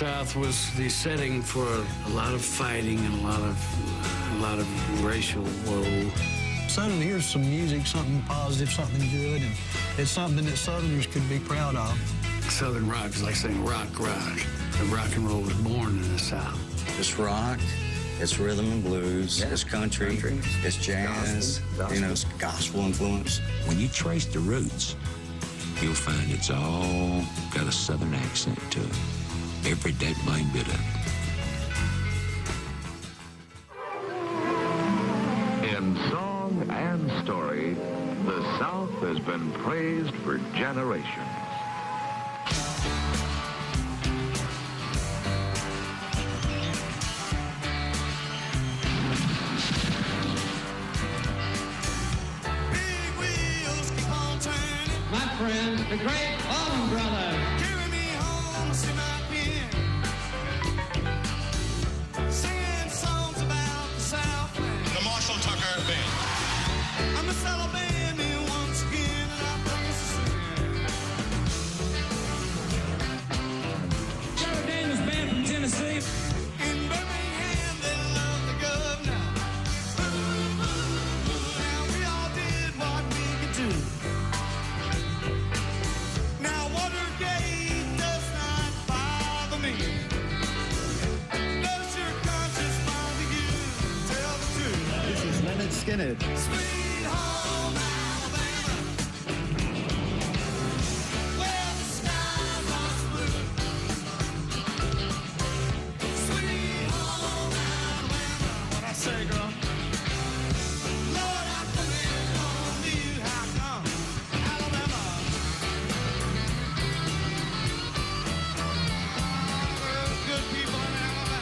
South was the setting for a lot of fighting and a lot of racial woe. Southern here's some music, something positive, something good, and it's something that Southerners could be proud of. Southern rock is like saying rock. The rock and roll was born in the South. It's rock, it's rhythm and blues, it's country, it's jazz, gospel. You know, it's gospel influence. When you trace the roots, you'll find it's all got a Southern accent to it. Every dead blame bit of it. In song and story, the South has been praised for generations. Big wheels keep on turning. My friends, the great Allman Brothers. Carry me home to see my pen. Singing songs about the Southland. The Marshall Tucker Band. I'm a celebrating me once again, and I praise the sin. Jerry Daniels Band from Tennessee. In Birmingham, they love the governor. Now we all did what we could do. Now Watergate does not bother me. Does your conscience bother you? Tell the truth. This is Leonard Skinner. Sweet home Alabama, where the skies are blue. Sweet home Alabama, what I say, girl? Lord, I'm coming home to you. How come, Alabama? There's good people in Alabama.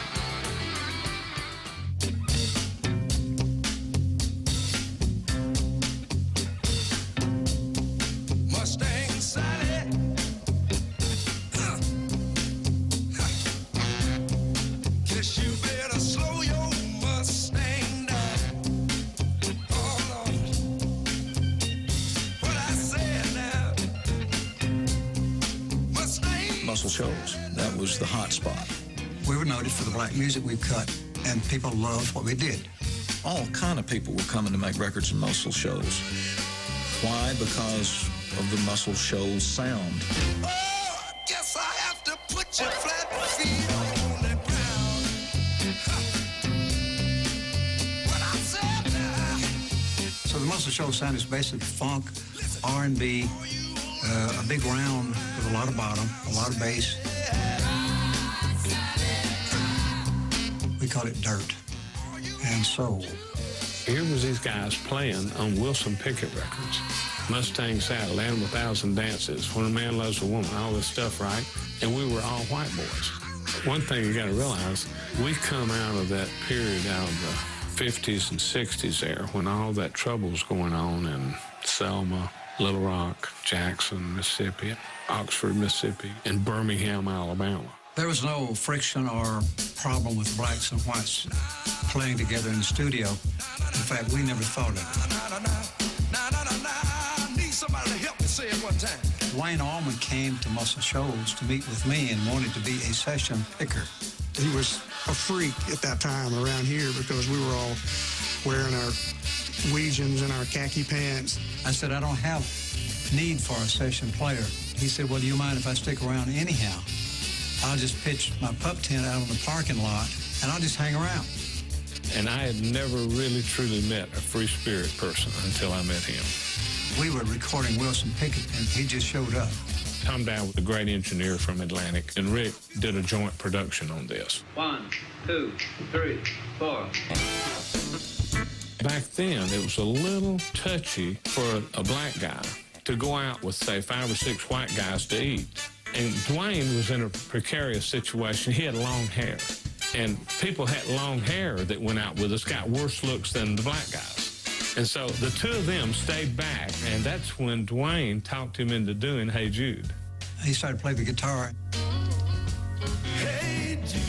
Mustang Sally. Guess you better slow your Mustang down. Oh, Lord. What I said now. Mustang. Muscle Shoals. That was the hot spot. We were noted for the black music we cut, and people loved what we did. All kind of people were coming to make records in Muscle Shoals. Why? Because of the Muscle Shoals sound. Oh, I guess I have to put your flat feet on the ground. What I said now. So the Muscle Shoals sound is basically funk, R&B, a big round with a lot of bottom, a lot of bass. We call it dirt and soul. Here was these guys playing on Wilson Pickett records. Mustang Saddle, Land of a Thousand Dances, When a Man Loves a Woman, all this stuff, right? And we were all white boys. One thing you got to realize, we come out of that period, out of the 50s and 60s there, when all that trouble was going on in Selma, Little Rock, Jackson, Mississippi, Oxford, Mississippi, and Birmingham, Alabama. There was no friction or problem with blacks and whites playing together in the studio. In fact, we never thought of it. I need somebody to help me say it one time. Wayne Allman came to Muscle Shoals to meet with me and wanted to be a session picker. He was a freak at that time around here because we were all wearing our Weegians and our khaki pants. I said, I don't have need for a session player. He said, well, do you mind if I stick around anyhow? I'll just pitch my pup tent out on the parking lot, and I'll just hang around. And I had never really truly met a free spirit person until I met him. We were recording Wilson Pickett, and he just showed up. Tom Dow was a great engineer from Atlantic, and Rick did a joint production on this. 1, 2, 3, 4. Back then, it was a little touchy for a black guy to go out with, say, 5 or 6 white guys to eat. And Dwayne was in a precarious situation. He had long hair. And people had long hair that went out with us, got worse looks than the black guys. And so the two of them stayed back, and that's when Dwayne talked him into doing Hey Jude. He started playing the guitar. Hey Jude,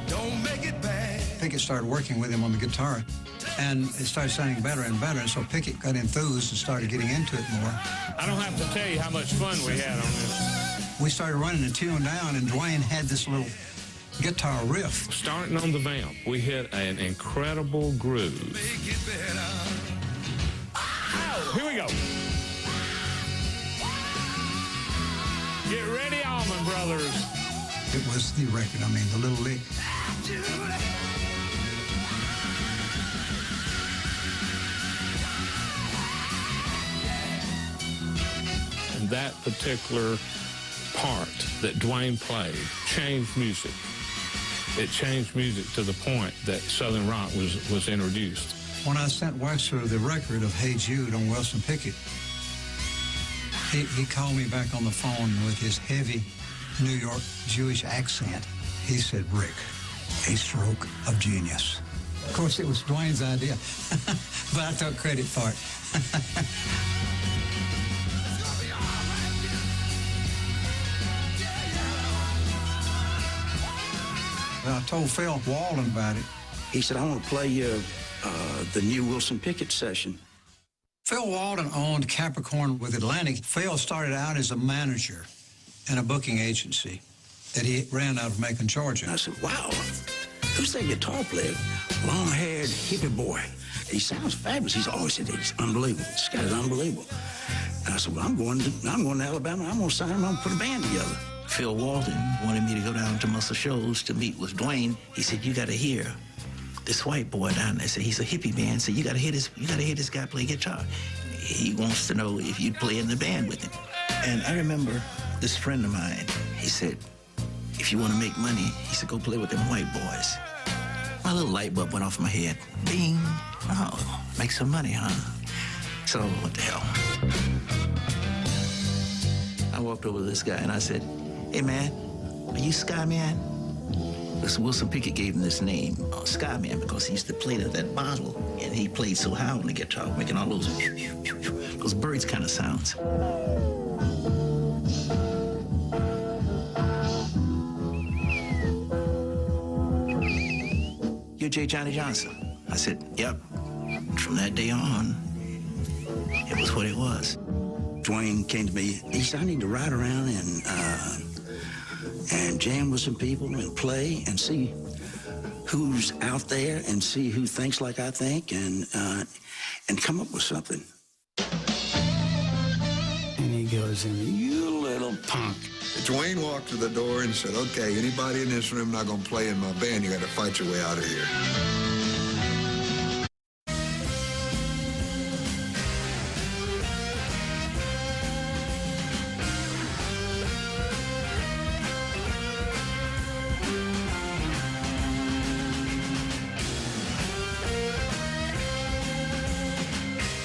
don't make it bad. Pickett started working with him on the guitar, and it started sounding better and better, and so Pickett got enthused and started getting into it more. I don't have to tell you how much fun we had on this. We started running the tune down, and Dwayne had this little guitar riff. Starting on the vamp, we hit an incredible groove. Here we go. Get ready, Allman Brothers. It was the record, I mean, the little lick. And that particular part that Dwayne played changed music. It changed music to the point that Southern rock was introduced. When I sent Wexler the record of Hey Jude on Wilson Pickett, he called me back on the phone with his heavy New York Jewish accent. He said, Rick, a stroke of genius. Of course, it was Dwayne's idea, but I took credit for it. I told Phil Walden about it. He said, I want to play you the new Wilson Pickett session. Phil Walden owned Capricorn with Atlantic. Phil started out as a manager in a booking agency that he ran out of Macon, Georgia. And I said, wow, who's that guitar player? Long-haired hippie boy. He sounds fabulous. He's always said he's unbelievable. This guy's unbelievable. And I said, well, I'm going to Alabama. I'm going to sign him. I'm going to put a band together. Phil Walden wanted me to go down to Muscle Shoals to meet with Dwayne. He said, you got to hear this white boy down there. Said he's a hippie man. Said you got to hear this guy play guitar. He wants to know if you'd play in the band with him. And I remember this friend of mine. He said, if you want to make money, he said, go play with them white boys. My little light bulb went off my head. Bing. Oh, make some money, huh? So what the hell? I walked over to this guy and I said, hey, man, are you Skyman? Because Wilson Pickett gave him this name, Skyman, because he used to play that bottle, and he played so high on the guitar, making all those birds kind of sounds. You're J. Johnny Johnson. I said, yep. From that day on, it was what it was. Dwayne came to me. He said, I need to ride around and jam with some people and play and see who's out there and see who thinks like I think and come up with something. And he goes in, you little punk. Dwayne walked to the door and said, okay, anybody in this room not going to play in my band, you got to fight your way out of here.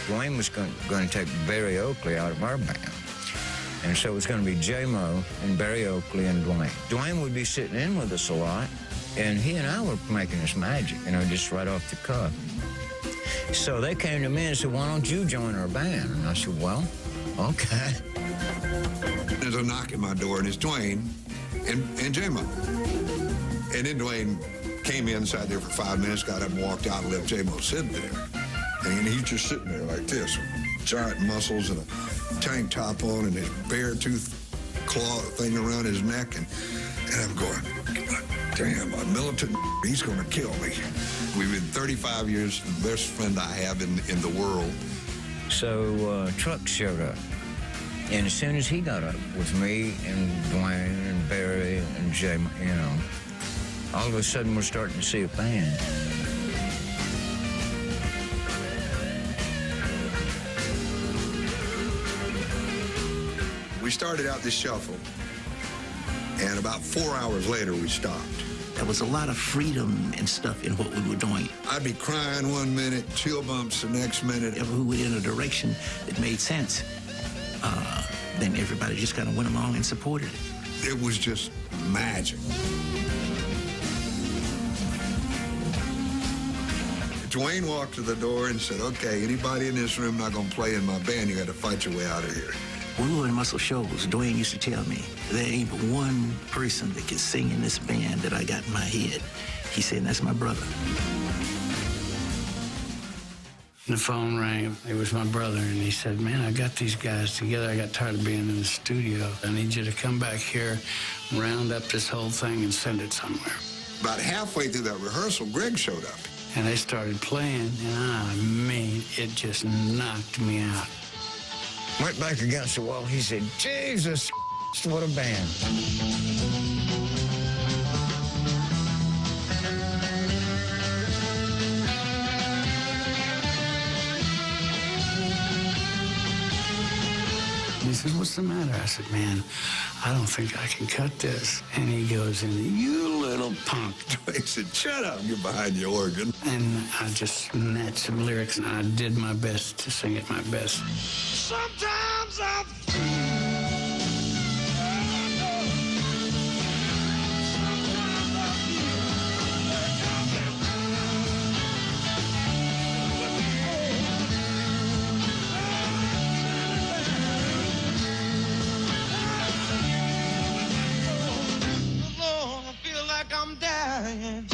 Dwayne was going to take Barry Oakley out of our band. And so it was going to be J-Mo and Barry Oakley and Dwayne. Dwayne would be sitting in with us a lot, and he and I were making this magic, just right off the cuff. So they came to me and said, why don't you join our band? And I said, well, okay. There's a knock at my door, and it's Dwayne and J-Mo. And then Dwayne came inside there for 5 minutes, got up and walked out and left J-Mo sitting there. And he's just sitting there like this, with giant muscles and a tank top on and his bear tooth claw thing around his neck. And I'm going, damn, a militant, he's going to kill me. We've been 35 years, the best friend I have in the world. So Truck showed up. And as soon as he got up with me and Dwayne and Barry and Jay, all of a sudden we're starting to see a band. We started out this shuffle, and about 4 hours later, we stopped. There was a lot of freedom and stuff in what we were doing. I'd be crying one minute, chill bumps the next minute. Who went in a direction that made sense, then everybody just kind of went along and supported it. It was just magic. Dwayne walked to the door and said, okay, anybody in this room not going to play in my band, you got to fight your way out of here. When we were in Muscle Shoals, Dwayne used to tell me, there ain't but one person that can sing in this band that I got in my head. He said, that's my brother. And the phone rang. It was my brother, and he said, man, I got these guys together. I got tired of being in the studio. I need you to come back here, round up this whole thing, and send it somewhere. About halfway through that rehearsal, Greg showed up. And they started playing, and I mean, it just knocked me out. Went back against the wall. He said, Jesus, what a band. He said, what's the matter? I said, man, I don't think I can cut this. And he goes in, you little punk. He said, shut up, get behind your organ. And I just snatched some lyrics, and I did my best to sing it my best. Sometimes I feel like I'm dying.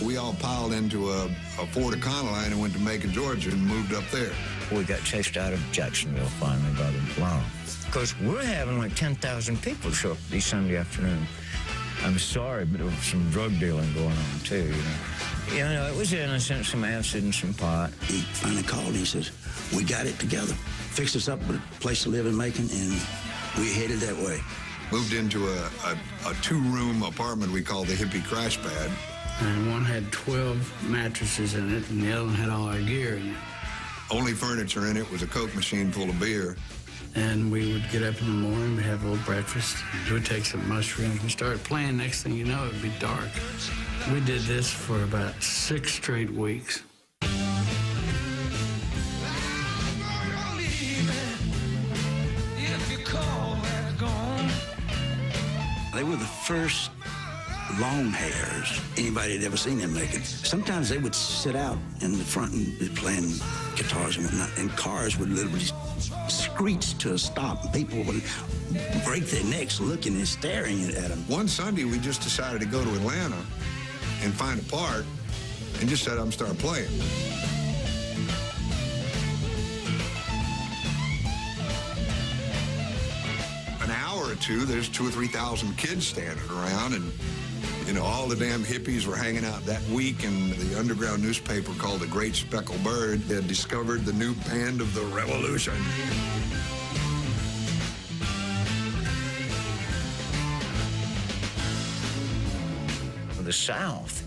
We all piled into a Ford Econoline and went to Macon, Georgia, and moved up there. We got chased out of Jacksonville finally by the law. Because we're having like 10,000 people show up each Sunday afternoon. I'm sorry, but there was some drug dealing going on, too, you know. You know, it was innocent, some acid and some pot. He finally called and he says, we got it together. Fixed us up with a place to live in Macon, and we headed that way. Moved into a two-room apartment we called the Hippie Crash Pad. And one had 12 mattresses in it, and the other one had all our gear in it. Only furniture in it was a Coke machine full of beer. And we would get up in the morning, we'd have a little breakfast, we'd take some mushrooms, and start playing. Next thing you know, it'd be dark. We did this for about 6 straight weeks. They were the first long hairs anybody had ever seen in Macon. Sometimes they would sit out in the front and be playing guitars and whatnot, and cars would literally screech to a stop, and people would break their necks looking and staring at them. One Sunday, we just decided to go to Atlanta and find a part and just set up and start playing. An hour or two, there's 2,000 or 3,000 kids standing around, and you know, all the damn hippies were hanging out that week, and the underground newspaper called The Great Speckled Bird had discovered the new band of the revolution. The South,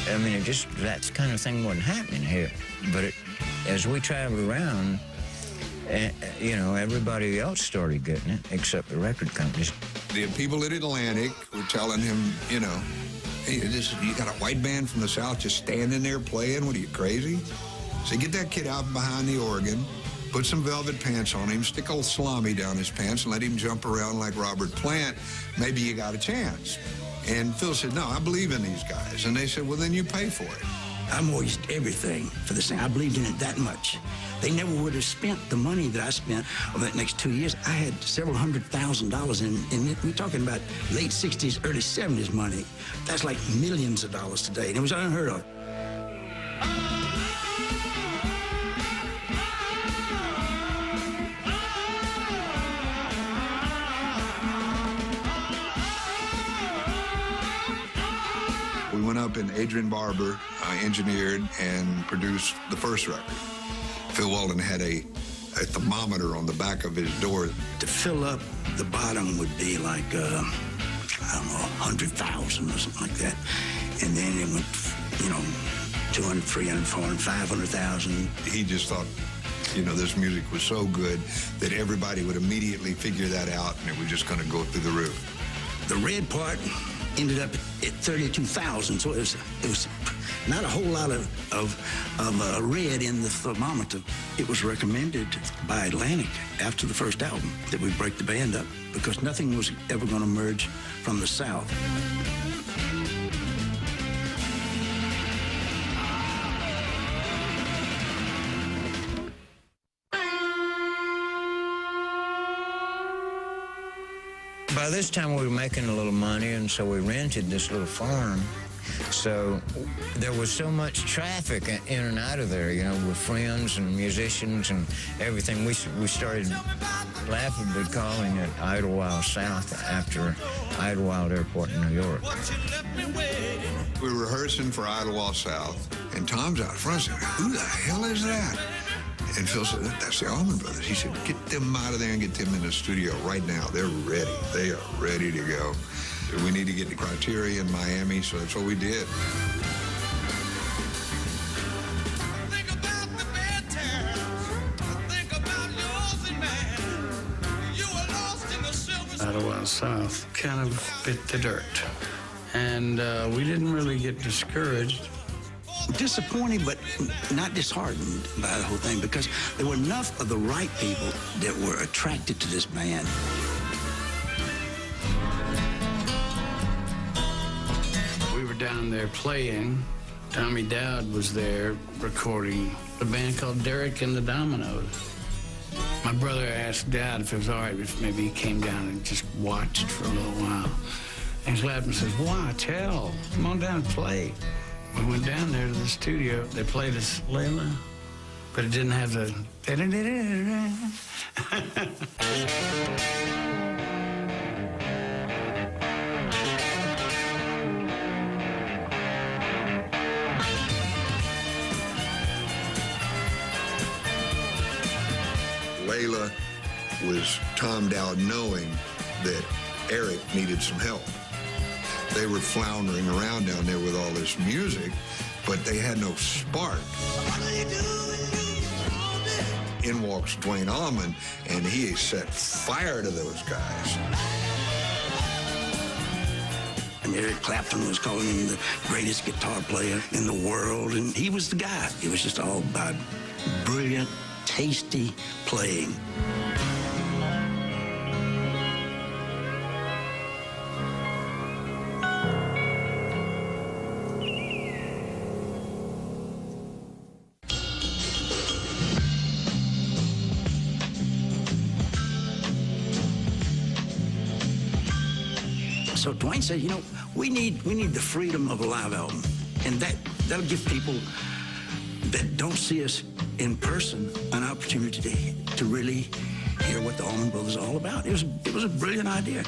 I mean, it just, that kind of thing wasn't happening here. But as we traveled around, you know, everybody else started getting it, except the record companies. The people at Atlantic were telling him, you know, hey, you got a white band from the South just standing there playing? What are you, crazy? So get that kid out behind the organ, put some velvet pants on him, stick old salami down his pants, and let him jump around like Robert Plant. Maybe you got a chance. And Phil said, no, I believe in these guys. And they said, well, then you pay for it. I mortgaged everything for this thing. I believed in it that much. They never would have spent the money that I spent over the next 2 years. I had several $100,000 in it. We're talking about late 60s, early 70s money. That's like millions of dollars today. And it was unheard of. We went up and Adrian Barber engineered and produced the first record. Phil Walden had a thermometer on the back of his door. To fill up the bottom would be like, I don't know, 100,000 or something like that. And then it went, you know, 200, 300, 400, 500,000. He just thought, you know, this music was so good that everybody would immediately figure that out, and it was just going to go through the roof. The red part ended up at 32,000, so it was not a whole lot of red in the thermometer. It was recommended by Atlantic after the first album that we break the band up because nothing was ever going to emerge from the South. 'Cause By this time, we were making a little money, and so we rented this little farm. So there was so much traffic in and out of there, you know, with friends and musicians and everything. We started laughably calling it Idlewild South after Idlewild Airport in New York. We were rehearsing for Idlewild South, and Tom's out front saying, "Who the hell is that?" And Phil said, "That's the Allman Brothers." He said, "Get them out of there and get them in the studio right now. They're ready. They are ready to go. We need to get the criteria in Miami," so that's what we did. Idlewild South kind of bit the dirt. And we didn't really get discouraged. Disappointed, but not disheartened by the whole thing, because there were enough of the right people that were attracted to this band. We were down there playing. Tommy Dowd was there recording a band called Derek and the Dominoes. My brother asked Dad if it was all right if maybe he came down and just watched for a little while. And he laughed and says, "Watch, hell, come on down and play." We went down there to the studio. They played us Layla, but it didn't have the... Layla was Tom Dowd knowing that Eric needed some help. They were floundering around down there with all this music, but they had no spark. In walks Duane Allman, and he set fire to those guys. And Eric Clapton was calling him the greatest guitar player in the world, and he was the guy. It was just all about brilliant, tasty playing. So Duane said, you know, we need the freedom of a live album, and that'll give people that don't see us in person an opportunity to really hear what the Allman Brothers are all about. It was a brilliant idea.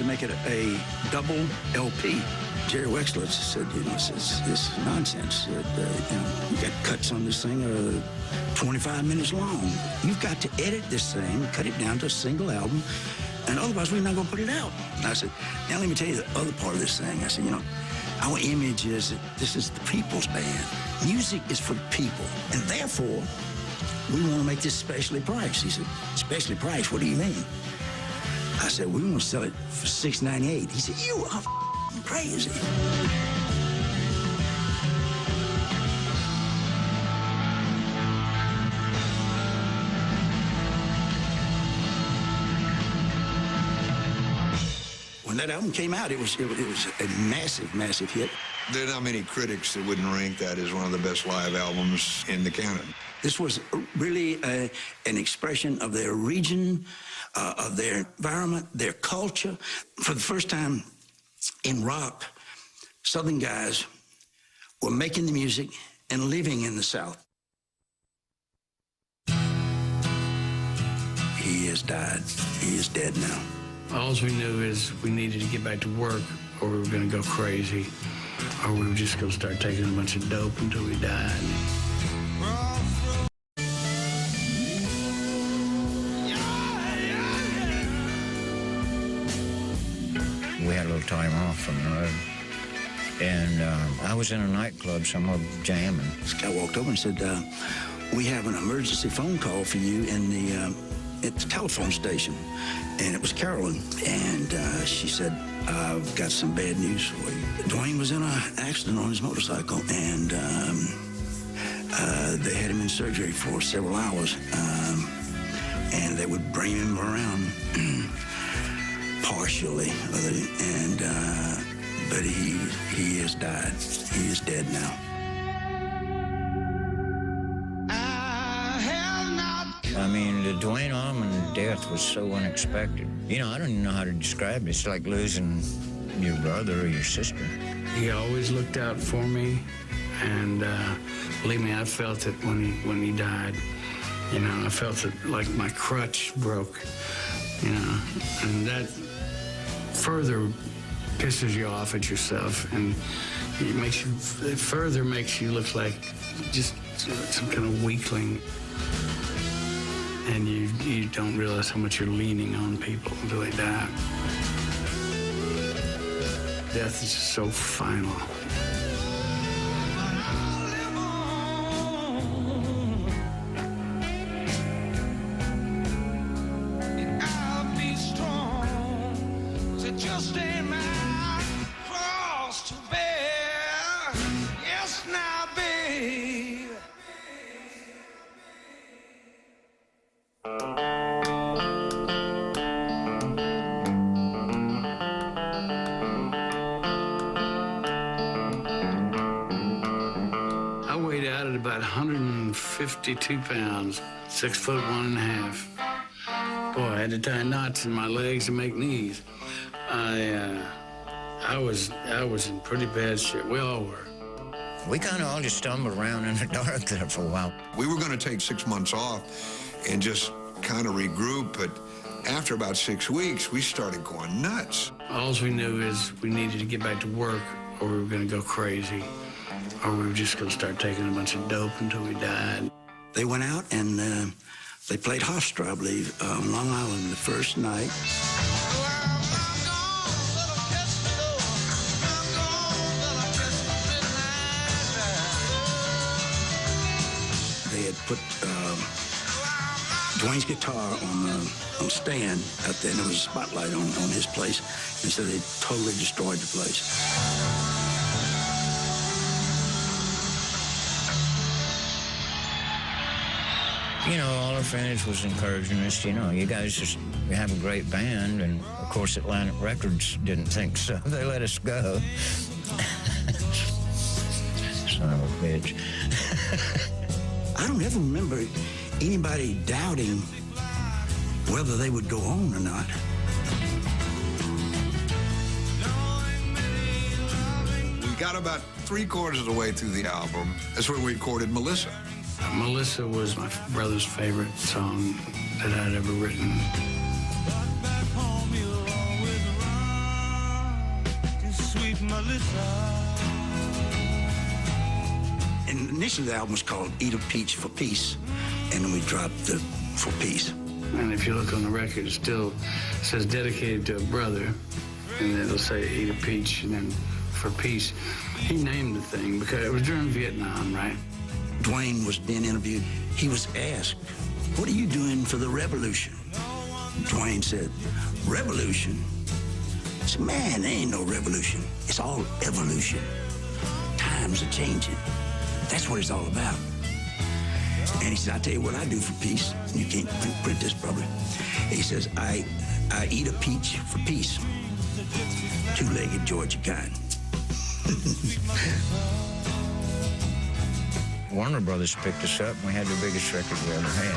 Make it a double LP. Jerry Wexler said, you know, this is nonsense. You know, you got cuts on this thing 25 minutes long. You've got to edit this thing, cut it down to a single album, and otherwise we're not going to put it out. And I said, now let me tell you the other part of this thing. I said, you know, our image is that this is the people's band. Music is for the people, and therefore we want to make this specially priced. He said, specially priced? What do you mean? I said, we want to sell it for $6.98. He said, you are crazy. When that album came out, it was a massive, massive hit. There are not many critics that wouldn't rank that as one of the best live albums in the canon. This was really an expression of their region, of their environment, their culture. For the first time in rock, Southern guys were making the music and living in the South. He has died. He is dead now. All we knew is we needed to get back to work or we were going to go crazy. or we were just gonna start taking a bunch of dope until we died. We had a little time off from the road. And I was in a nightclub somewhere jamming. This guy walked over and said, we have an emergency phone call for you in at the telephone station. And it was Carolyn. And she said, I've got some bad news for you. Dwayne was in an accident on his motorcycle, and they had him in surgery for several hours. And they would bring him around partially, and but he has died. He is dead now. I mean, the Dwayne Allman death was so unexpected. You know, I don't even know how to describe it. It's like losing your brother or your sister. He always looked out for me, and believe me, I felt it when he died. You know, I felt it like my crutch broke, you know, and that further pisses you off at yourself, and it further makes you look like just some kind of weakling. And you don't realize how much you're leaning on people until they die. Death is just so final. I weighed out at about 152 pounds, 6'1.5". Boy, I had to tie knots in my legs to make knees. I was in pretty bad shape. We all were. We kind of all just stumbled around in the dark there for a while. We were going to take 6 months off and just kind of regroup, but after about 6 weeks, we started going nuts. All we knew is we needed to get back to work, or we were going to go crazy, or we were just going to start taking a bunch of dope until we died. They went out and they played Hofstra, I believe, on Long Island the first night. They had put Dwayne's guitar on a stand out there, and there was a spotlight on his place, and so they totally destroyed the place. You know, all our friends was encouraging us, you know, you guys just have a great band, and of course Atlantic Records didn't think so. They let us go. Son of a bitch. I don't ever remember anybody doubting whether they would go on or not. We got about 3/4 of the way through the album. That's where we recorded Melissa. Melissa was my brother's favorite song that I'd ever written. Sweet Melissa. And initially the album was called Eat a Peach for Peace, and then we dropped the for peace. And if you look on the record, it still says dedicated to a brother, and then it'll say Eat a Peach, and then for peace. He named the thing because it was during Vietnam, right? Dwayne was being interviewed. He was asked, what are you doing for the revolution? Dwayne said, revolution? I said, man, there ain't no revolution. It's all evolution. Times are changing. That's what it's all about. And he said, I'll tell you what I do for peace. You can't print this probably. He says, I eat a peach for peace. Two-legged Georgia kind. Warner Brothers picked us up, and we had the biggest record we ever had.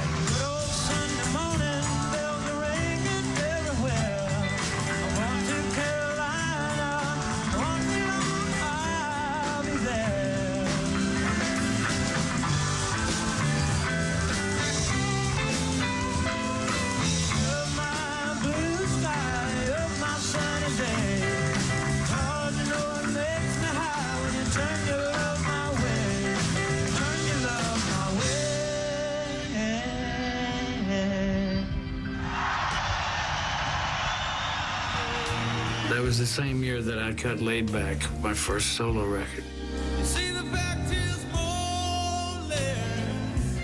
That was the same year that I cut Laid Back, my first solo record. You see, the fact is more less.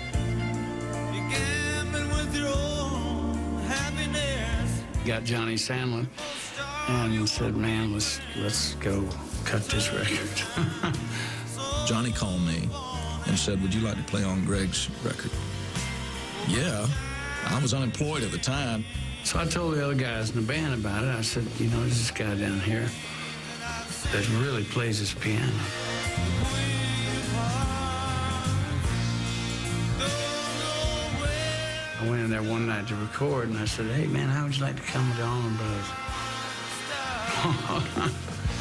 You're gambling with your own happiness. Got Johnny Sandlin and said, man, let's go cut this record. Johnny called me and said, would you like to play on Greg's record? Yeah, I was unemployed at the time. So I told the other guys in the band about it. I said, you know, there's this guy down here that really plays his piano. I went in there one night to record, and I said, hey, man, how would you like to come with the Allman Brothers?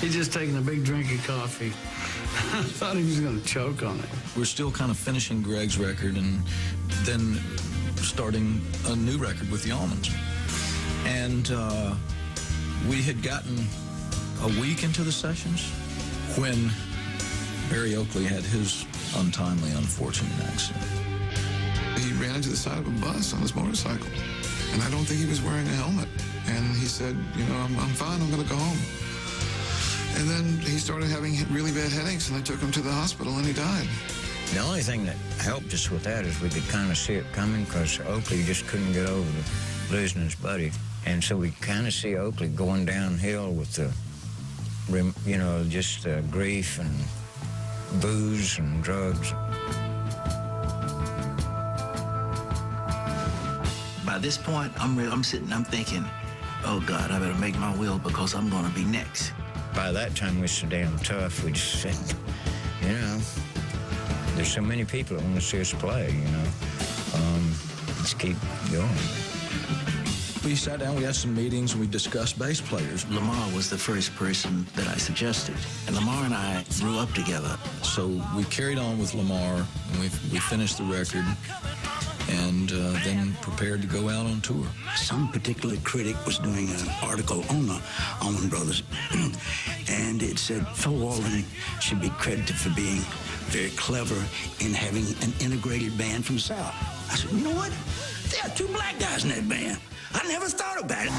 He'd just taken a big drink of coffee. I thought he was going to choke on it. We're still kind of finishing Greg's record and then starting a new record with the Allmans. And we had gotten a week into the sessions when Barry Oakley had his untimely, unfortunate accident. He ran into the side of a bus on his motorcycle, and I don't think he was wearing a helmet. And he said, you know, I'm fine, I'm going to go home. And then he started having really bad headaches, and I took him to the hospital, and he died. The only thing that helped us with that is we could kind of see it coming because Oakley just couldn't get over losing his buddy. And so we kind of see Oakley going downhill with the, you know, just grief and booze and drugs. By this point, I'm thinking, oh God, I better make my will because I'm going to be next. By that time, we're so damn tough, we just said, you know, there's so many people that want to see us play, you know. Let's keep going. We sat down, we had some meetings, and we discussed bass players. Lamar was the first person that I suggested, and Lamar and I grew up together. So we carried on with Lamar, and we finished the record, and then prepared to go out on tour. Some particular critic was doing an article on the Allman Brothers, and it said Phil Walden should be credited for being very clever in having an integrated band from the South. I said, you know what? There are two black guys in that band. I never thought about it.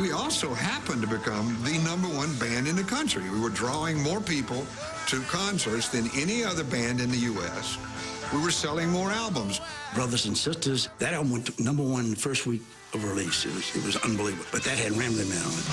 We also happened to become the #1 band in the country. We were drawing more people to concerts than any other band in the U.S. We were selling more albums. Brothers and Sisters, that album went to #1 the first week of release. It was unbelievable. But that had Rambling Man on it.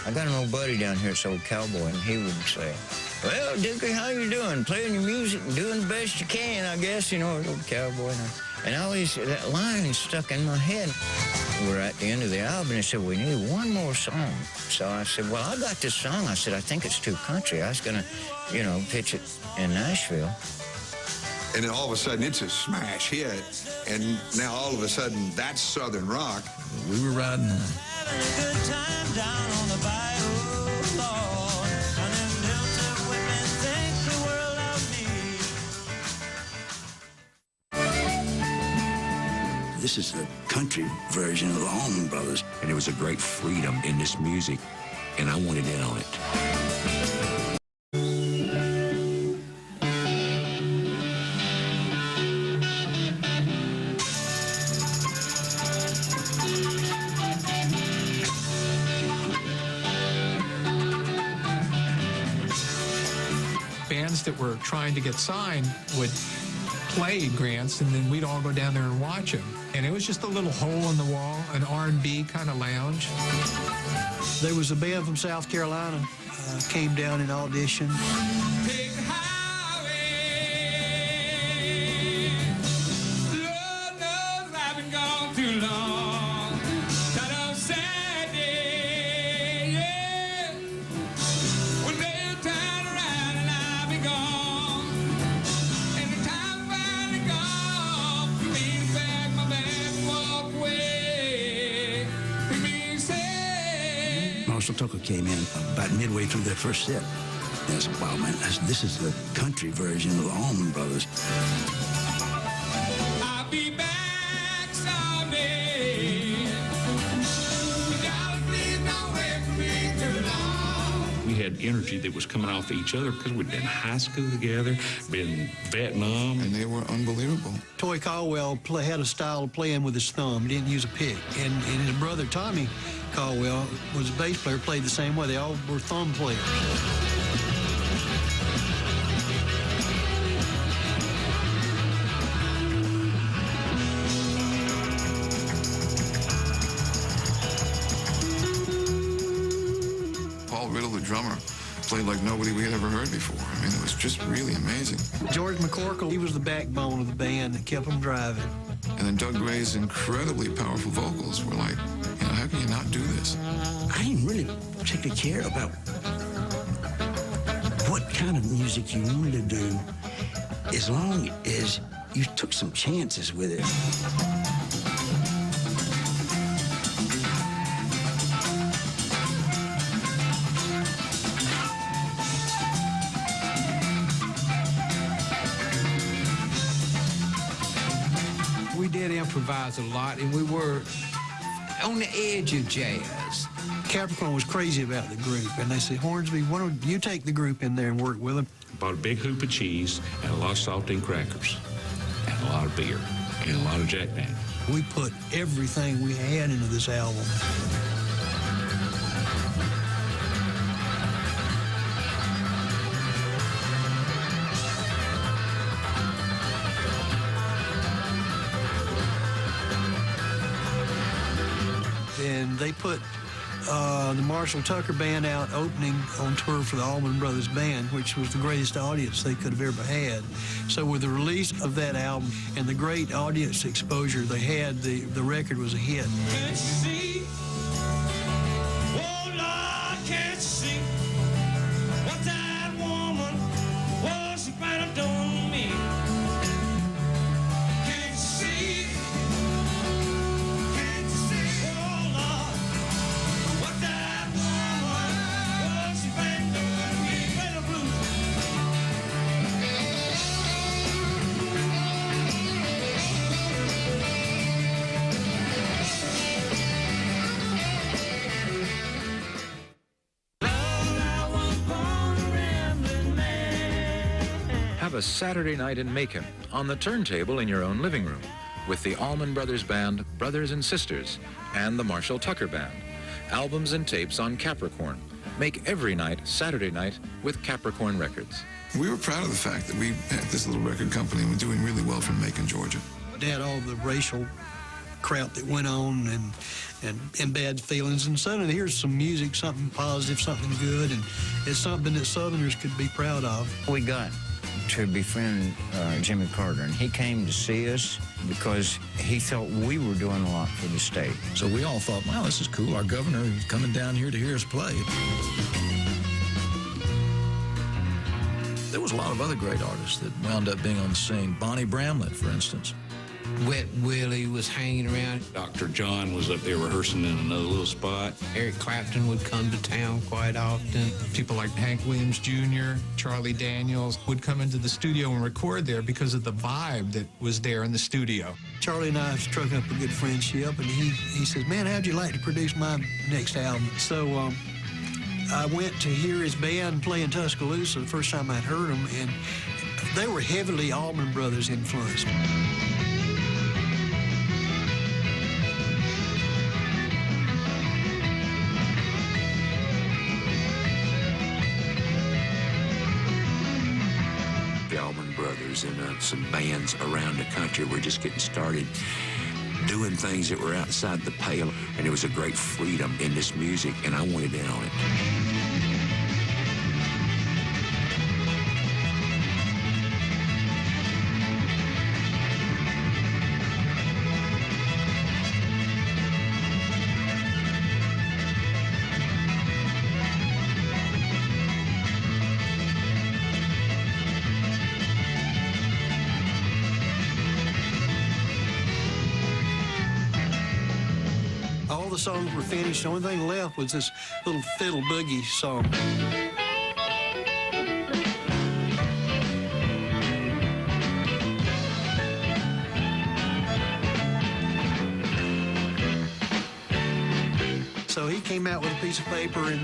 I got an old buddy down here, this old cowboy, and he would say, well, Dookie, how you doing? Playing your music and doing the best you can, I guess, you know, old cowboy. And always, that line stuck in my head. We're at the end of the album, and he said, we need one more song. So I said, well, I got this song. I said, I think it's too country. I was going to, you know, pitch it in Nashville. And then all of a sudden, it's a smash hit. And now all of a sudden, that's Southern rock. We were riding high. This is the country version of the Allman Brothers. And there was a great freedom in this music, and I wanted in on it. Bands that were trying to get signed would play Grant's, and then we'd all go down there and watch him. And it was just a little hole in the wall, an R&B kind of lounge. There was a band from South Carolina, came down and auditioned. Marshall Tucker came in about midway through that first set. And I said, wow, man, this is the country version of the Allman Brothers. I'll be back someday. Please don't wait for me too long. We had energy that was coming off each other because we'd been in high school together, been Vietnam. And they were unbelievable. Toy Caldwell had a style of playing with his thumb. He didn't use a pick. And his brother, Tommy Caldwell, was a bass player, played the same way. They all were thumb players. Paul Riddle, the drummer, played like nobody we had ever heard before. I mean, it was just really amazing. George McCorkle, he was the backbone of the band that kept them driving. And then Doug Gray's incredibly powerful vocals were like, you know, how can you not do this? I didn't really particularly care about what kind of music you wanted to do as long as you took some chances with it. We did improvise a lot, and we were on the edge of jazz. Capricorn was crazy about the group, and they said, Hornsby, why don't you take the group in there and work with them? Bought a big hoop of cheese and a lot of saltine crackers and a lot of beer and a lot of Jack Daniels. We put everything we had into this album. And they put the Marshall Tucker Band out opening on tour for the Allman Brothers Band, which was the greatest audience they could have ever had. So with the release of that album and the great audience exposure they had, the record was a hit. Can't you see? Oh, Lord, can't you see what that woman was she planning on doing to me? Can't you see? Can't you see? Oh, Lord, what that woman was she planning on doing to me? Play the blues. Have a Saturday night in Macon on the turntable in your own living room with the Allman Brothers Band, Brothers and Sisters, and the Marshall Tucker Band. Albums and tapes on Capricorn. Make every night Saturday night with Capricorn Records. We were proud of the fact that we had this little record company and were doing really well from Macon, Georgia. They had all the racial crap that went on and bad feelings, and suddenly here's some music, something positive, something good, and it's something that Southerners could be proud of. We got to befriend Jimmy Carter, and he came to see us because he thought we were doing a lot for the state. So we all thought, wow, this is cool. Our governor is coming down here to hear us play. There was a lot of other great artists that wound up being on the scene. Bonnie Bramlett, for instance. Wet Willie was hanging around. Dr. John was up there rehearsing in another little spot. Eric Clapton would come to town quite often. People like Hank Williams Jr., Charlie Daniels would come into the studio and record there because of the vibe that was there in the studio. Charlie and I struck up a good friendship, and he says, man, how'd you like to produce my next album? So I went to hear his band play in Tuscaloosa the first time I'd heard them, and they were heavily Allman Brothers influenced. The Allman Brothers and some bands around the country were just getting started doing things that were outside the pale, and there was a great freedom in this music, and I wanted in on it. the songs were finished. The only thing left was this little fiddle boogie song. So he came out with a piece of paper and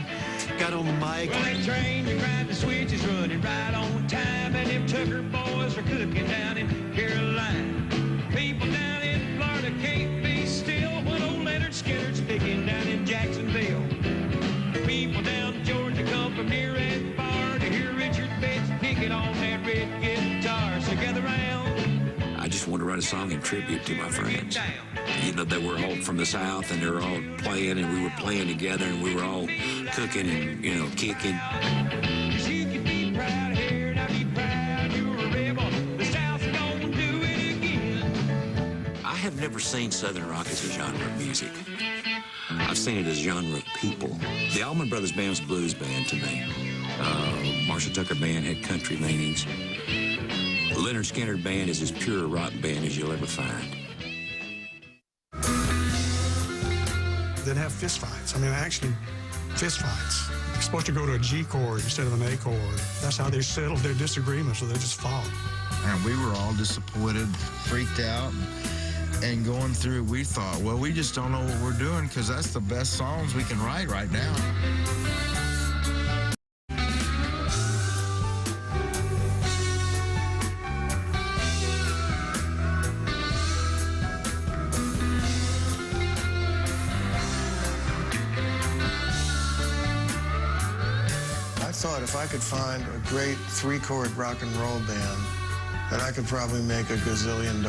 got on the mic. Well, that train to grind the switch is running right on time, and them Tucker boys are cooking down in Carolina. People down in Florida can't be still when old Leonard Skinner's picking down in Jacksonville. People down in Georgia come from near and far to hear Richard Betts picking on that red guitar. So gather round. I just wanted to write a song in tribute to my friends. You know, they were all from the South, and they were all playing, and we were playing together, and we were all cooking and, you know, kicking. You can be proud here, now be proud you're a rebel. The South's gonna do it again. I have never seen Southern rock as a genre of music. I've seen it as a genre of people. The Allman Brothers Band was a blues band to me. Marshall Tucker Band had country leanings. Leonard Skinner Band is as pure a rock band as you'll ever find. They'd have fist fights. I mean, actually, fist fights. You're supposed to go to a G chord instead of an A chord. That's how they settled their disagreements, so they just fought. And we were all disappointed, freaked out, and going through, we thought, well, we just don't know what we're doing because that's the best songs we can write right now. I thought if I could find a great three-chord rock and roll band, then I could probably make $1 gazillion.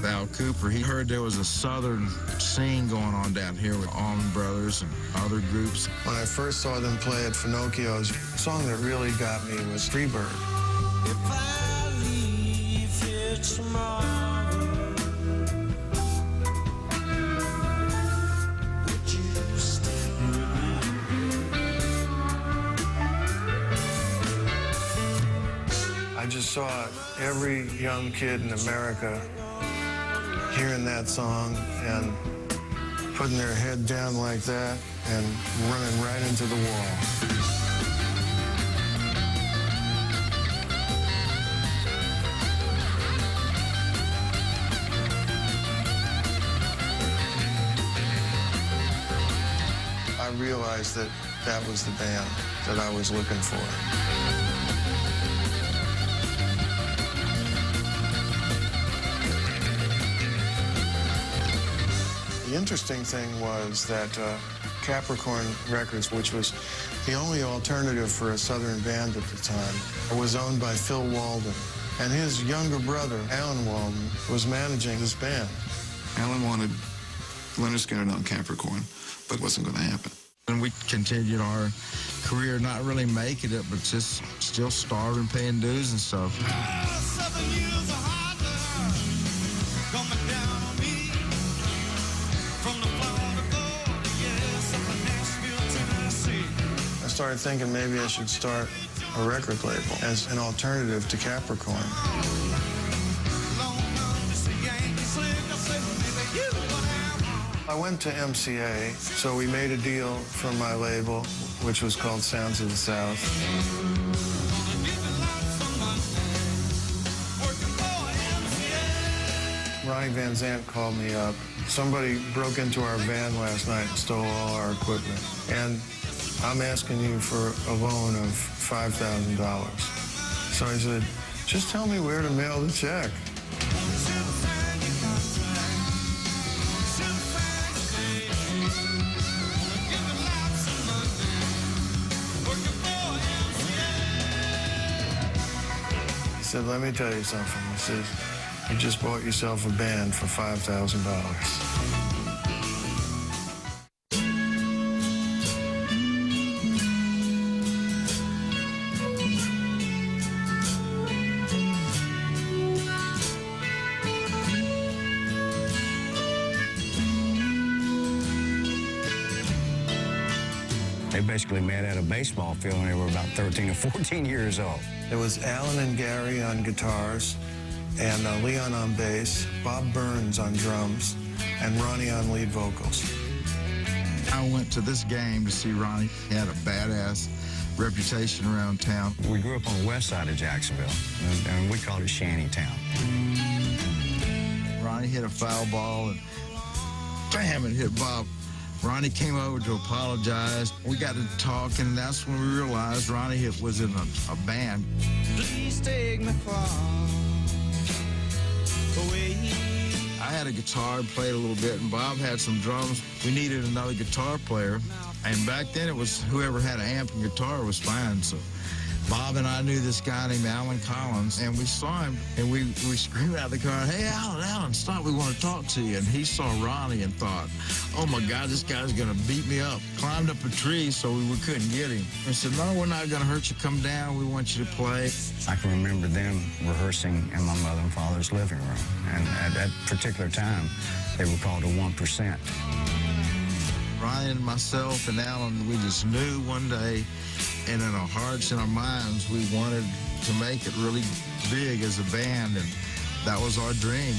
Val Cooper, he heard there was a Southern scene going on down here with Allman Brothers and other groups. When I first saw them play at Finocchio's, the song that really got me was Freebird. If I leave here tomorrow, would you still remember? I just saw every young kid in America hearing that song and putting their head down like that and running right into the wall. I realized that that was the band that I was looking for. The interesting thing was that Capricorn Records, which was the only alternative for a Southern band at the time, was owned by Phil Walden. And his younger brother, Alan Walden, was managing this band. Alan wanted Leonard Skinner on Capricorn, but it wasn't going to happen. And we continued our career not really making it, but just still starving, paying dues and stuff. Southern years are harder, coming down on me. From the Florida border, yes, up in Nashville, Tennessee. I started thinking maybe I should start a record label as an alternative to Capricorn. I went to MCA, so we made a deal for my label, which was called Sounds of the South. Ronnie Van Zant called me up. Somebody broke into our van last night and stole all our equipment. And I'm asking you for a loan of $5,000. So I said, just tell me where to mail the check. He said, let me tell you something. He says, you just bought yourself a band for $5,000. They basically met at a baseball field when they were about 13 or 14 years old. It was Alan and Gary on guitars, and Leon on bass, Bob Burns on drums, and Ronnie on lead vocals. I went to this game to see Ronnie. He had a badass reputation around town. We grew up on the west side of Jacksonville, and we called it Shanty Town. Ronnie hit a foul ball, and bam, it hit Bob. Ronnie came over to apologize. We got to talk, and that's when we realized Ronnie was in a band. Please take me far away. I had a guitar, played a little bit, and Bob had some drums. We needed another guitar player, and back then it was whoever had an amp and guitar was fine. So Bob and I knew this guy named Alan Collins, and we saw him, and we screamed out of the car, "Hey, Alan, stop, we want to talk to you." And he saw Ronnie and thought, "Oh my God, this guy's gonna beat me up." Climbed up a tree so we couldn't get him. I said, "No, we're not gonna hurt you, come down, we want you to play." I can remember them rehearsing in my mother and father's living room. And at that particular time, they were called a 1%. Ryan, myself, and Alan, we just knew one day, and in our hearts and our minds, we wanted to make it really big as a band, and that was our dream.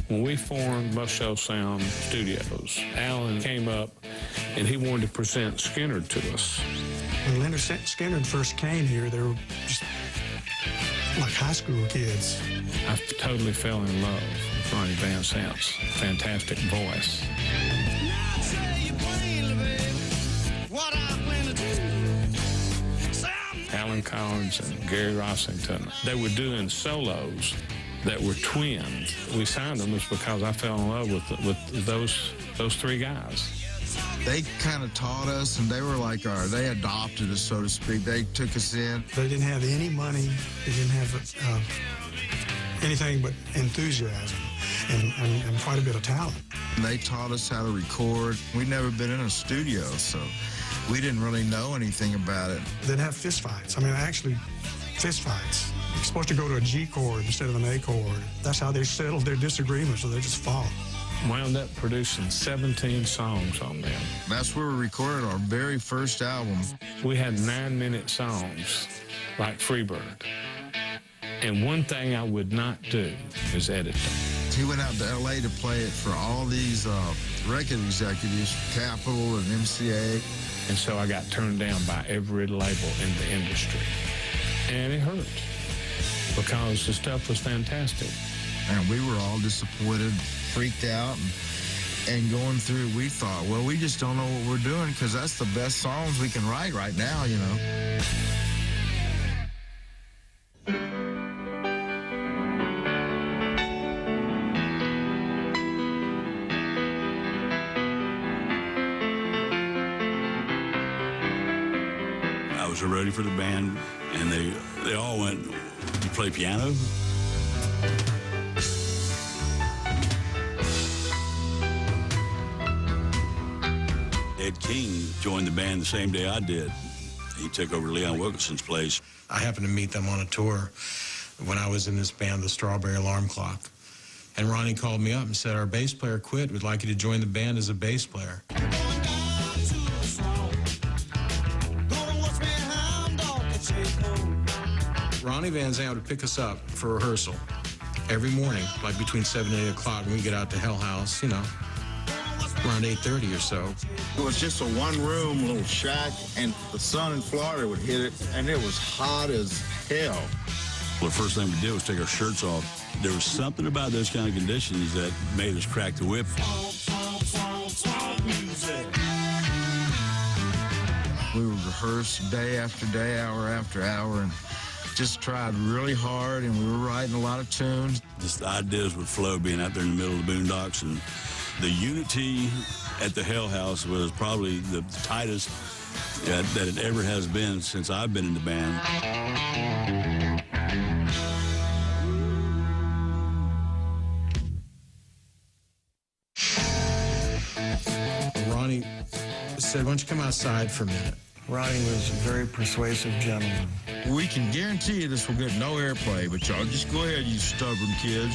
When we formed Must Show Sound Studios, Alan came up and he wanted to present Skinner to us. When Leonard Skinner first came here, they were just like high school kids. I totally fell in love with Ronnie Van Zant's fantastic voice. Alan Collins and Gary Rossington, they were doing solos that were twins. We signed them just because I fell in love with those three guys. They kind of taught us, and they were like they adopted us, so to speak. They took us in. They didn't have any money. They didn't have anything but enthusiasm and quite a bit of talent. And they taught us how to record. We'd never been in a studio, so we didn't really know anything about it. They'd have fist fights. I mean, actually, fist fights. You're supposed to go to a G chord instead of an A chord. That's how they settled their disagreements, so they just fought. Wound up producing 17 songs on them. That's where we recorded our very first album. We had 9-minute songs, like Freebird. And one thing I would not do is edit them. He went out to L.A. to play it for all these record executives, Capitol and MCA. And so I got turned down by every label in the industry. And it hurt, because the stuff was fantastic. And we were all disappointed, freaked out, and going through, we thought, well, we just don't know what we're doing, because that's the best songs we can write right now, you know. I was a roadie for the band, and they all went, "You play piano?" Ed King joined the band the same day I did. He took over Leon Wilkinson's place. I happened to meet them on a tour when I was in this band, the Strawberry Alarm Clock. And Ronnie called me up and said, "Our bass player quit. We'd like you to join the band as a bass player." Ronnie Van Zant would pick us up for rehearsal every morning, like between 7 and 8 o'clock, when we get out to Hell House, you know, around 8:30 or so. It was just a one-room little shack, and the sun in Florida would hit it, and it was hot as hell. Well, the first thing we did was take our shirts off. There was something about those kind of conditions that made us crack the whip. We would rehearse day after day, hour after hour, and just tried really hard, and we were writing a lot of tunes. Just the ideas would flow being out there in the middle of the boondocks, and the unity at the Hell House was probably the tightest that it ever has been since I've been in the band. Ronnie said, why don't you come outside for a minute? Ronnie was a very persuasive gentleman. We can guarantee you this will get no airplay, but y'all just go ahead, you stubborn kids.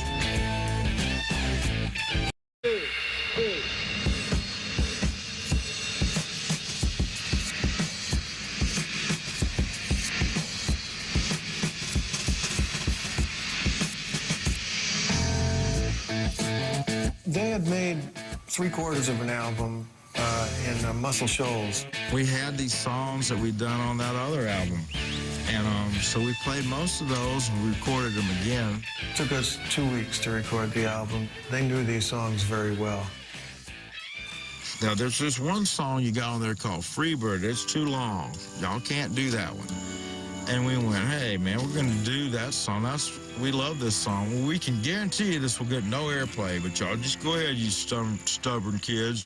They had made 3/4 of an album in Muscle Shoals. We had these songs that we'd done on that other album. And so we played most of those and we recorded them again. It took us 2 weeks to record the album. They knew these songs very well. Now, there's this one song you got on there called Freebird. It's too long. Y'all can't do that one. And we went, hey, man, we're going to do that song. We love this song. Well, we can guarantee you this will get no airplay, but y'all just go ahead, you stubborn kids.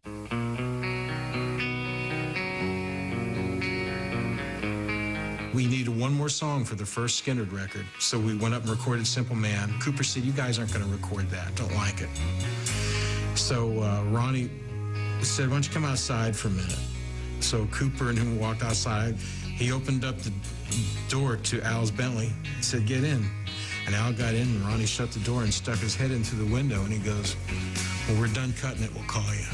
We needed one more song for the first Skynyrd record, so we went up and recorded Simple Man. Cooper said, you guys aren't going to record that. Don't like it. So Ronnie said, why don't you come outside for a minute? So Cooper and him walked outside. He opened up the door to Al's Bentley. He said, get in. And Al got in, and Ronnie shut the door and stuck his head in through the window, and he goes, when we're done cutting it, we'll call you.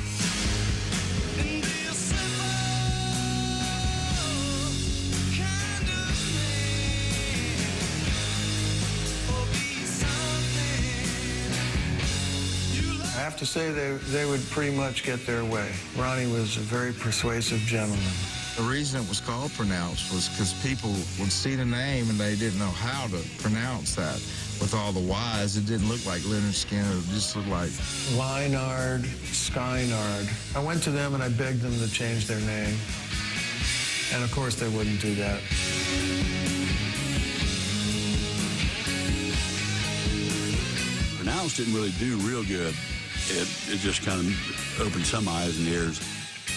I have to say they would pretty much get their way. Ronnie was a very persuasive gentleman. The reason it was called Pronounce was because people would see the name and they didn't know how to pronounce that. With all the Y's, it didn't look like Leonard Skinner. It just looked like Leinard, Skynard. I went to them and I begged them to change their name. And of course they wouldn't do that. Pronounce didn't really do real good. It just kind of opened some eyes and ears.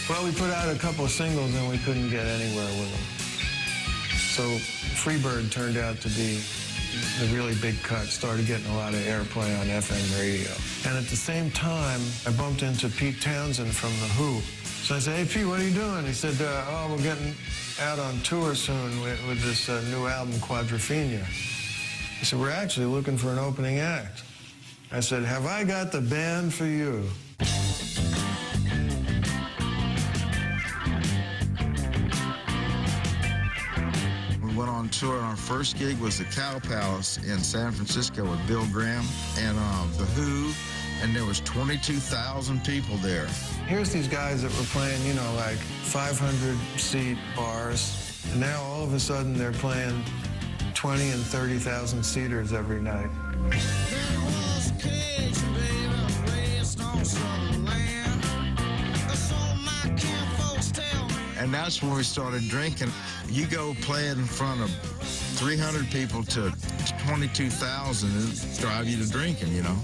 Well, we put out a couple of singles and we couldn't get anywhere with them. So Freebird turned out to be the really big cut, started getting a lot of airplay on FM radio. And at the same time, I bumped into Pete Townsend from The Who. So I said, hey, Pete, what are you doing? He said, oh, we're getting out on tour soon with this new album, Quadrophenia. He said, we're actually looking for an opening act. I said, have I got the band for you? we went on tour, and our first gig was the Cow Palace in San Francisco with Bill Graham and The Who, and there was 22,000 people there. Here's these guys that were playing, you know, like 500-seat bars, and now all of a sudden they're playing 20 and 30,000 seaters every night. And that's when we started drinking. You go playing in front of 300 people to 22,000, it drive you to drinking, you know.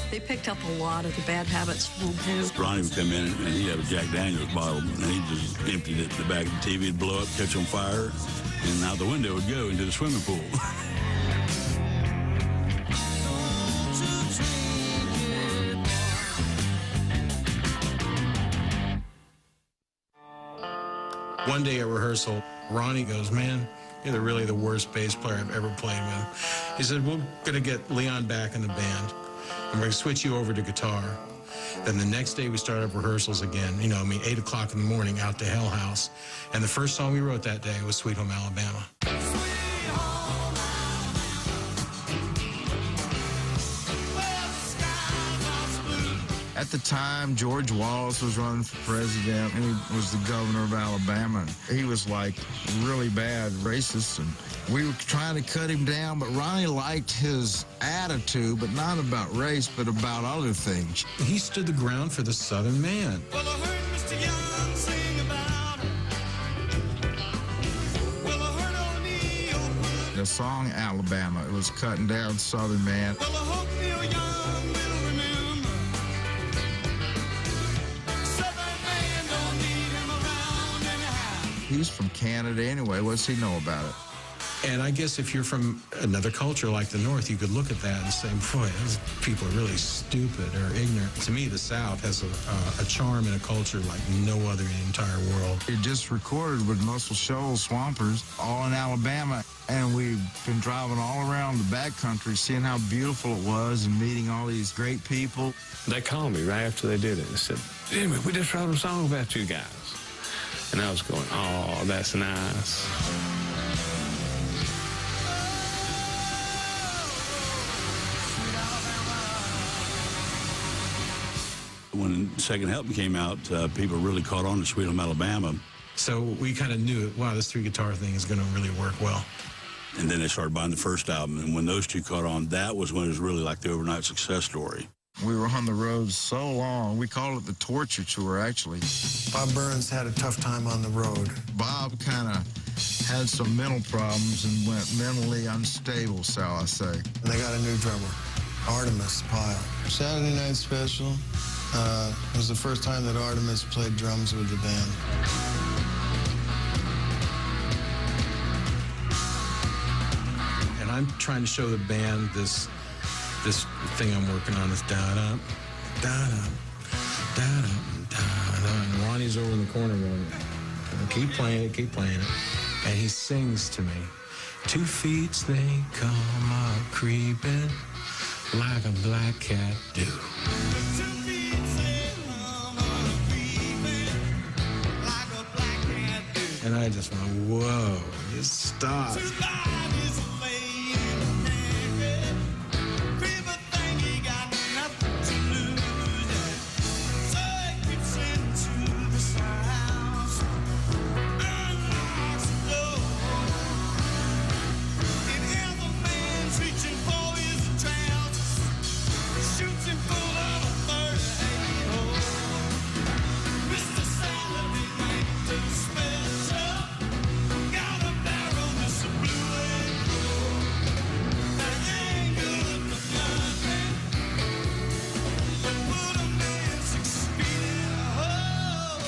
They picked up a lot of the bad habits from Who. Ronnie would come in and he'd have a Jack Daniels bottle, and he'd just empty it at the back of the TV, it'd blow up, catch on fire, and out the window it would go into the swimming pool. One day at rehearsal, Ronnie goes, man, you're really the worst bass player I've ever played with. He said, we're going to get Leon back in the band, and we're going to switch you over to guitar. Then the next day we started up rehearsals again, 8 o'clock in the morning out to Hell House. And the first song we wrote that day was Sweet Home Alabama. At the time, George Wallace was running for president, and he was the governor of Alabama. And he was like really bad racist, and we were trying to cut him down, but Ronnie liked his attitude, but not about race, but about other things. He stood the ground for the Southern man. The song Alabama, it was cutting down Southern man. He's from Canada anyway. What's he know about it? And I guess if you're from another culture like the North, you could look at that and say, boy, those people are really stupid or ignorant. To me, the South has a charm and a culture like no other in the entire world. It just recorded with Muscle Shoals Swampers, all in Alabama. And we've been driving all around the backcountry, seeing how beautiful it was and meeting all these great people. They called me right after they did it and said, Jimmy, we just wrote a song about you guys. And I was going, oh, that's nice. When Second Helping came out, people really caught on to Sweet Home Alabama. So we kind of knew, wow, this three-guitar thing is going to really work well. And then they started buying the first album, and when those two caught on, that was when it was really like the overnight success story. We were on the road so long. We called it the torture tour, actually. Bob Burns had a tough time on the road. Bob kind of had some mental problems and went mentally unstable, shall I say. And they got a new drummer, Artemis Pyle. Saturday Night Special was the first time that Artemis played drums with the band. And I'm trying to show the band this thing I'm working on is da-da, da-da, da-da, da-da. And Ronnie's over in the corner going, keep playing it, keep playing it. And he sings to me, 2 feet they come a-creeping like a black cat do. And I just went, whoa, just stop.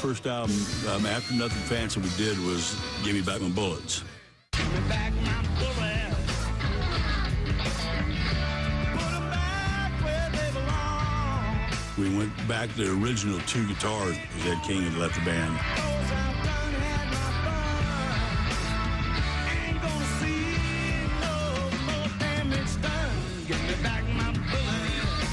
First album, after Nothing Fancy, we did was Give Me Back My Bullets. Give me back my bullets. Put 'em back where they belong. We went back to the original 2 guitars because Ed King had left the band. Ain't gonna see no more damage done. Give me back my bullets.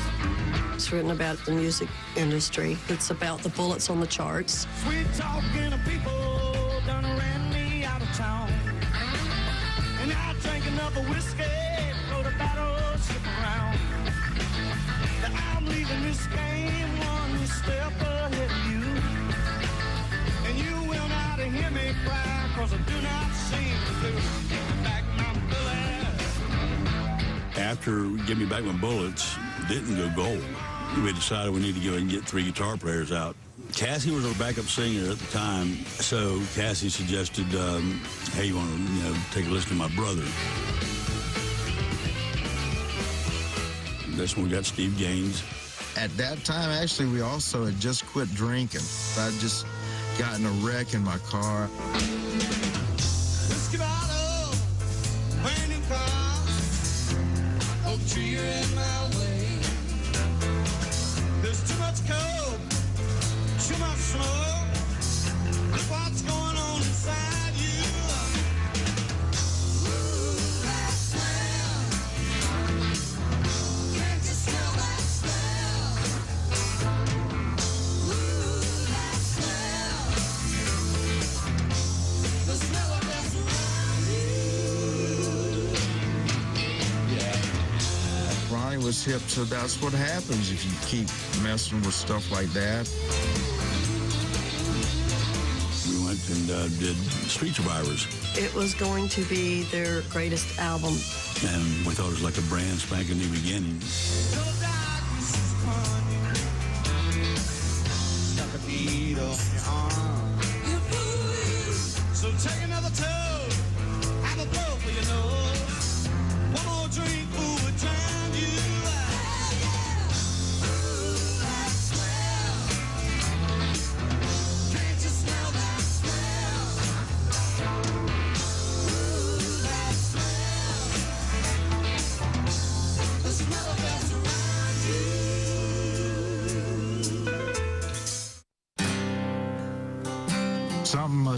It's written about the music industry. It's about the bullets on the charts. Sweet talking of people done ran me out of town. And I drank enough of whiskey, throw the battleship around. That I'm leaving this game 1 step ahead of you. And you will not hear me cry, 'cause I do not seem to give me back my bullets. After Give Me Back My Bullets didn't go gold, we decided we need to go and get 3 guitar players out. Cassie was our backup singer at the time, so Cassie suggested, hey, you want to take a listen to my brother? That's when we got Steve Gaines. At that time, actually, we also had just quit drinking. I'd just gotten a wreck in my car. Whiskey bottle, brand new car, oak tree in my way. There's too much coke, too much smoke. Look what's going on inside you. Ooh, that smell. Can't you smell that smell? Ooh, that smell. The smell of that's around you. Yeah. Ronnie was hip, so that's what happens if you keep messing with stuff like that. We went and did Street Survivors, It was going to be their greatest album. and we thought it was like a brand spanking new beginning. Stuck a bead off your arm. So take another toad, have a blow for your nose. One more drink, ooh, would drown you. Ooh, that smell. Can't you smell that smell? Ooh, that smell.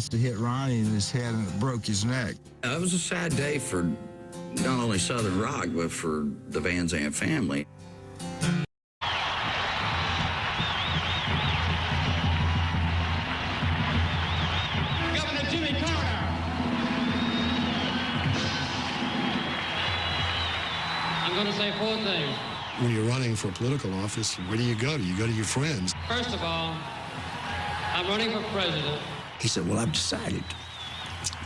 must have hit Ronnie in his head and it broke his neck. It was a sad day for not only Southern Rock, but for the Van Zandt family. Governor Jimmy Carter. I'm going to say 4 things. When you're running for political office, where do you go? You go to your friends. First of all, I'm running for president. He said, well, I've decided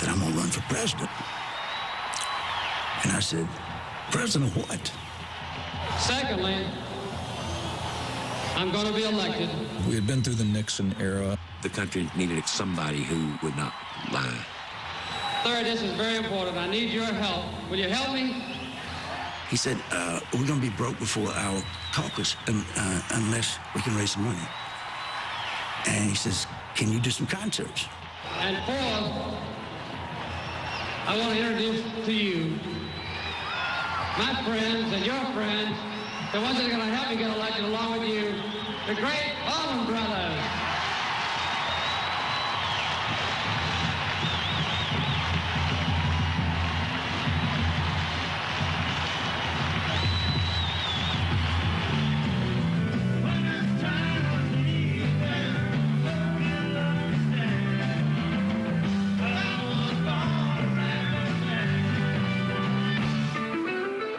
that I'm going to run for president. And I said, president of what? Secondly, I'm going to be elected. We had been through the Nixon era. The country needed somebody who would not lie. Third, this is very important. I need your help. Will you help me? He said, we're going to be broke before our caucus unless we can raise some money. And he says, can you do some concerts? And fourth, I want to introduce to you my friends and your friends, the ones that are going to help me get elected along with you, the great Allman Brothers.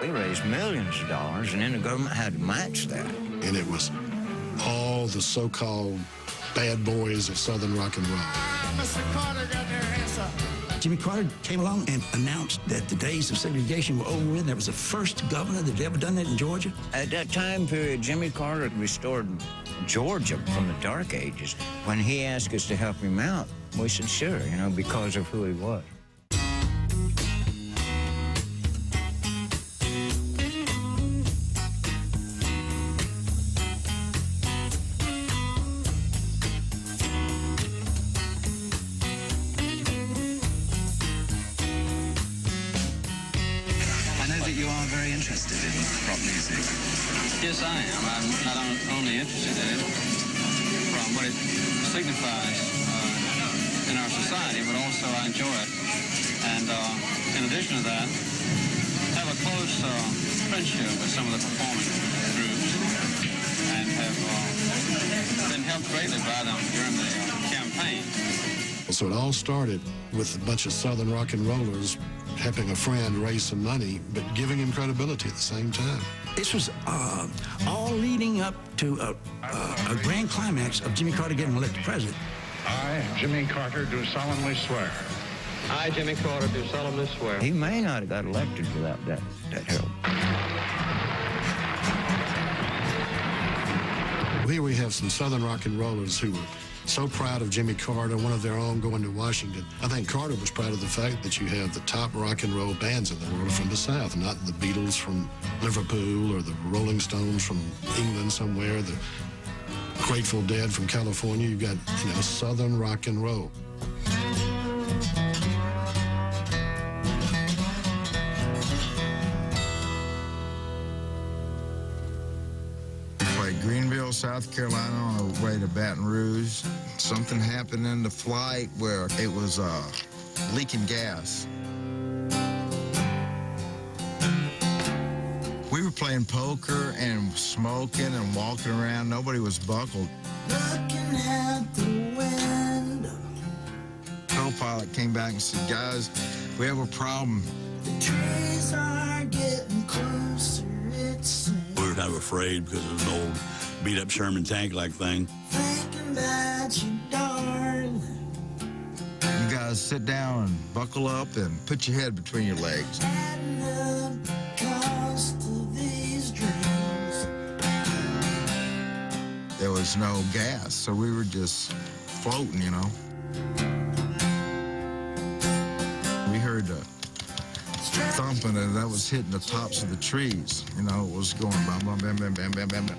They raised millions of dollars, and then the government had to match that. And it was all the so-called bad boys of Southern rock and roll. Mr. Carter got their hands up. Jimmy Carter came along and announced that the days of segregation were over with. That was the first governor that had ever done that in Georgia. At that time period, Jimmy Carter restored Georgia from the Dark Ages. When he asked us to help him out, we said, sure, you know, because of who he was. Yes, I am. I'm not only interested in it from what it signifies in our society, but also I enjoy it. And in addition to that, have a close friendship with some of the performing groups and have been helped greatly by them during the campaign. So it all started with a bunch of Southern rock and rollers helping a friend raise some money, but giving him credibility at the same time. This was all leading up to a grand climax of Jimmy Carter getting elected president. I, Jimmy Carter, do solemnly swear. I, Jimmy Carter, do solemnly swear. He may not have got elected without that help. Here we have some Southern rock and rollers who were so proud of Jimmy Carter, one of their own, going to Washington. I think Carter was proud of the fact that you have the top rock and roll bands in the world from the South, not the Beatles from Liverpool or the Rolling Stones from England somewhere, the Grateful Dead from California. You've got, you know, Southern rock and roll. Greenville, South Carolina on our way to Baton Rouge. Something happened in the flight where it was leaking gas. We were playing poker and smoking and walking around. Nobody was buckled. Looking at the window. Co-pilot came back and said, guys, we have a problem. The trees are getting closer, it seems. We were kind of afraid because it was an old beat-up Sherman tank-like thing. Thinking about you, darling. You guys sit down and buckle up and put your head between your legs. Adding up the cost of these dreams. There was no gas, so we were just floating, you know. We heard the thumping, and that was hitting the tops of the trees. You know, it was going bam, bam, bam, bam, bam, bam, bam, bam.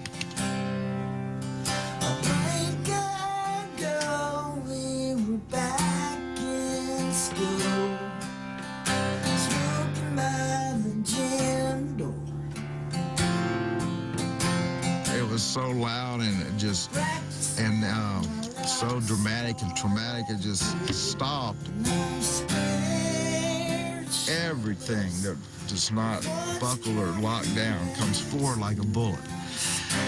We were back in school, smoking by the gym door. It was so loud, and it just, and so dramatic and traumatic, it just stopped. Everything that does not buckle or lock down comes forward like a bullet.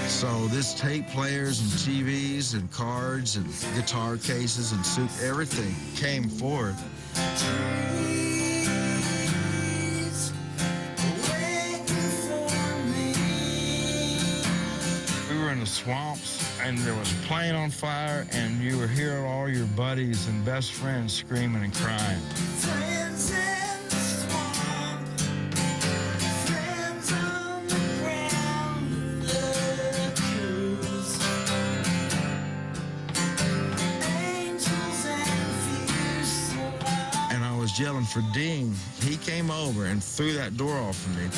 So this tape players and TVs and cards and guitar cases and soup, everything came forward. We were in the swamps and there was a plane on fire and you were hearing all your buddies and best friends screaming and crying. Yelling for Dean. He came over and threw that door off for me.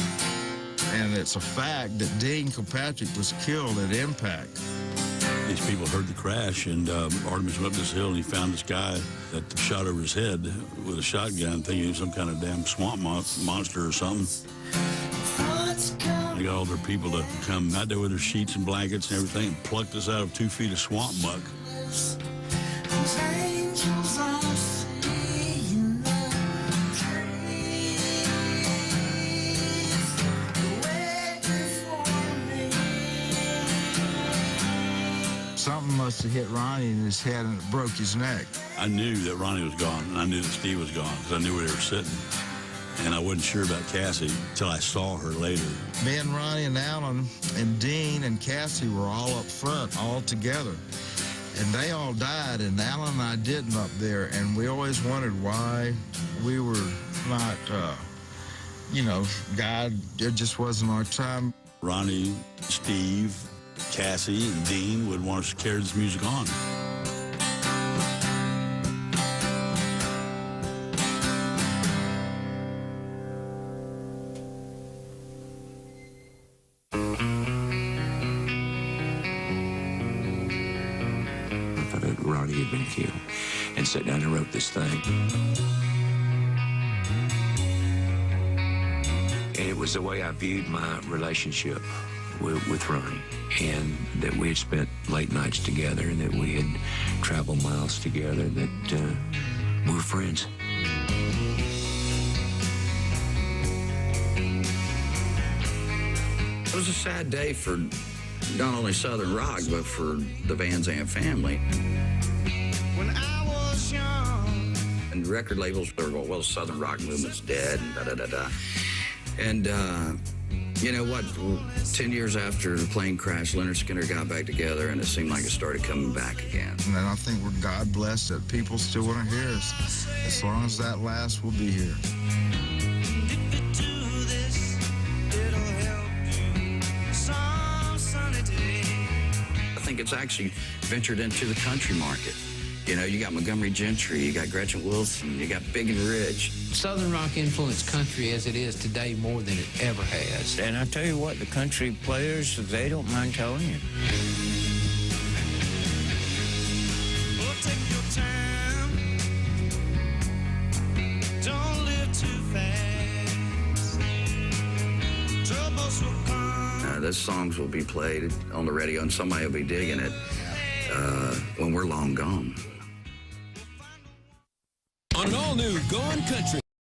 And it's a fact that Dean Kilpatrick was killed at impact. These people heard the crash, and Artemis went up this hill, and he found this guy that shot over his head with a shotgun, thinking he was some kind of damn swamp monster or something. They got all their people to come out there with their sheets and blankets and everything and plucked us out of 2 feet of swamp muck. Something must have hit Ronnie in his head and it broke his neck. I knew that Ronnie was gone, and I knew that Steve was gone, because I knew where they were sitting. And I wasn't sure about Cassie until I saw her later. Me and Ronnie and Alan and Dean and Cassie were all up front, all together. And they all died, and Alan and I didn't up there, and we always wondered why we were not, you know, God, it just wasn't our time. Ronnie, Steve, Cassie, and Dean would want us to carry this music on. Ronnie had been killed, and sat down and wrote this thing. And it was the way I viewed my relationship with Ronnie, and that we had spent late nights together, and that we had traveled miles together, that we were friends. It was a sad day for not only Southern rock, but for the Van Zandt family. When I was young. And record labels were going, well, the Southern rock movement's dead, and da-da-da-da. And, you know what? 10 years after the plane crash, Leonard Skinner got back together, and it seemed like it started coming back again. And I think we're God blessed that people still want to hear us. As long as that lasts, we'll be here. I think it's actually ventured into the country market. You know, you got Montgomery Gentry, you got Gretchen Wilson, you got Big and Rich. Southern rock influenced country as it is today more than it ever has. And I tell you what, the country players, they don't mind telling you. Well, take your time. Don't live too fast. Troubles will come. Those songs will be played on the radio, and somebody will be digging it when we're long gone. On an all-new Gone Country.